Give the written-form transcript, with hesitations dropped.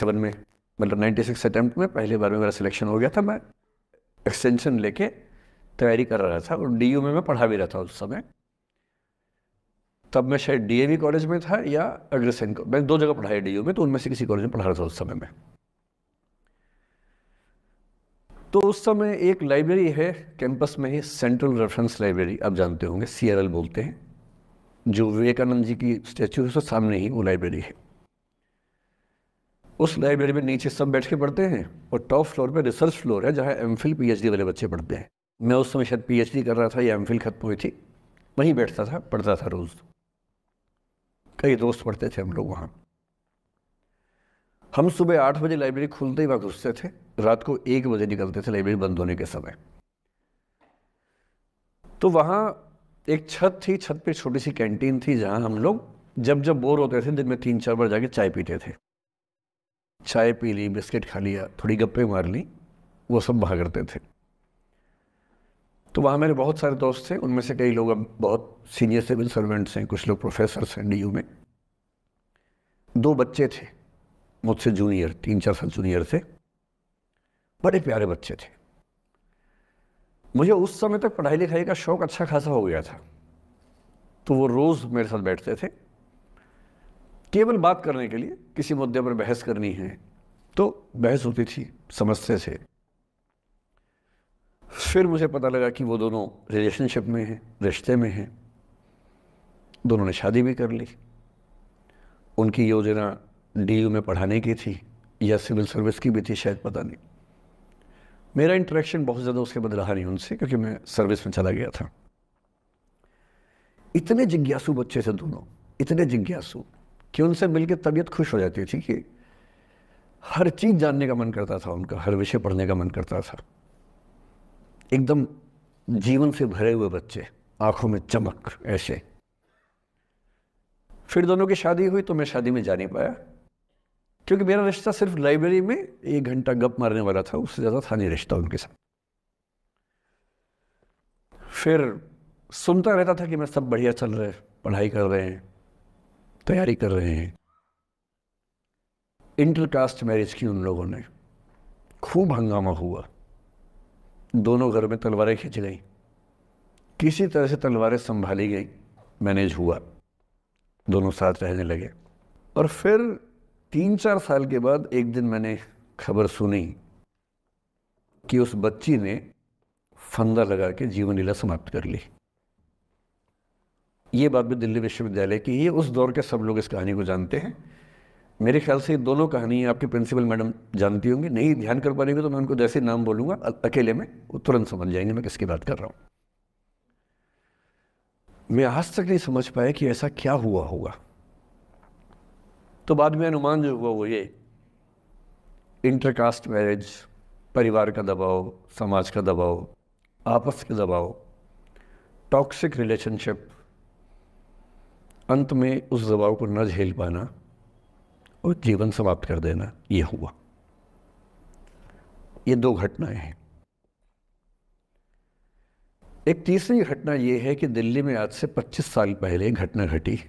97 में, मतलब 96 अटैम्प्ट में पहली बार में मेरा सिलेक्शन हो गया था। मैं एक्सटेंशन लेके तैयारी कर रहा था और डीयू में मैं पढ़ा भी रहा था उस समय। तब मैं शायद डीएवी कॉलेज में था या अग्रसेन को, मैं 2 जगह पढ़ा है डीयू में, तो उनमें से किसी कॉलेज में पढ़ा रहा था उस समय में। तो उस समय एक लाइब्रेरी है कैंपस में ही, सेंट्रल रेफरेंस लाइब्रेरी, आप जानते होंगे, CRL बोलते हैं, जो विवेकानंद जी की स्टैचू है उसके सामने ही वो लाइब्रेरी है। उस लाइब्रेरी में नीचे सब बैठ के पढ़ते हैं और टॉप फ्लोर पे रिसर्च फ्लोर है जहाँ MPhil PhD वाले बच्चे पढ़ते हैं। मैं उस समय शायद PhD कर रहा था या MPhil खत्म हुई थी, वहीं बैठता था, पढ़ता था रोज़। कई दोस्त पढ़ते थे हम लोग वहाँ। हम सुबह 8 बजे लाइब्रेरी खुलते ही वहाँ घुसते थे, रात को 1 बजे निकलते थे लाइब्रेरी बंद होने के समय। तो वहाँ एक छत थी, छत पे छोटी सी कैंटीन थी जहाँ हम लोग जब जब बोर होते थे दिन में 3-4 बार जाके चाय पीते थे। चाय पी ली, बिस्किट खा लिया, थोड़ी गप्पे मार ली, वो सब वहाँ करते थे। तो वहाँ मेरे बहुत सारे दोस्त थे, उनमें से कई लोग अब बहुत सीनियर सिविल सर्वेंट्स हैं, कुछ लोग प्रोफेसर्स हैं DU में। 2 बच्चे थे मुझसे जूनियर, 3-4 साल जूनियर थे, बड़े प्यारे बच्चे थे। मुझे उस समय तक पढ़ाई लिखाई का शौक अच्छा खासा हो गया था, तो वो रोज़ मेरे साथ बैठते थे केवल बात करने के लिए। किसी मुद्दे पर बहस करनी है तो बहस होती थी, समझते थे। फिर मुझे पता लगा कि वो दोनों रिलेशनशिप में हैं, रिश्ते में हैं। दोनों ने शादी भी कर ली। उनकी योजना DU में पढ़ाने की थी या सिविल सर्विस की भी थी, शायद, पता नहीं। मेरा इंटरेक्शन बहुत ज़्यादा उसके बाद रहा नहीं उनसे, क्योंकि मैं सर्विस में चला गया था। इतने जिज्ञासु बच्चे थे दोनों, इतने जिज्ञासु कि उनसे मिलकर तबीयत खुश हो जाती थी कि हर चीज़ जानने का मन करता था उनका, हर विषय पढ़ने का मन करता था। एकदम जीवन से भरे हुए बच्चे, आंखों में चमक ऐसे। फिर दोनों की शादी हुई तो मैं शादी में जा नहीं पाया, क्योंकि मेरा रिश्ता सिर्फ लाइब्रेरी में 1 घंटा गप मारने वाला था, उससे ज़्यादा था नहीं रिश्ता उनके साथ। फिर सुनता रहता था कि मैं सब बढ़िया चल रहे, पढ़ाई कर रहे हैं, तैयारी कर रहे हैं। इंटरकास्ट मैरिज की उन लोगों ने, खूब हंगामा हुआ, दोनों घर में तलवारें खींच गई। किसी तरह से तलवारें संभाली गई, मैनेज हुआ, दोनों साथ रहने लगे। और फिर 3-4 साल के बाद एक दिन मैंने खबर सुनी कि उस बच्ची ने फंदा लगा के जीवन लीला समाप्त कर ली। ये बात भी दिल्ली विश्वविद्यालय की, ये उस दौर के सब लोग इस कहानी को जानते हैं। मेरे ख्याल से ये दोनों कहानी आपकी प्रिंसिपल मैडम जानती होंगी, नहीं ध्यान कर पाएंगे तो मैं उनको जैसे नाम बोलूँगा अकेले में वो तुरंत समझ जाएंगे मैं किसकी बात कर रहा हूँ। मैं आज तक नहीं समझ पाया कि ऐसा क्या हुआ होगा। तो बाद में अनुमान जो हुआ वो ये, इंटरकास्ट मैरिज, परिवार का दबाव, समाज का दबाव, आपस के दबाव, टॉक्सिक रिलेशनशिप, अंत में उस दबाव को न झेल पाना और जीवन समाप्त कर देना, ये हुआ। ये 2 घटनाएं हैं। एक तीसरी घटना ये है कि दिल्ली में आज से 25 साल पहले घटना घटी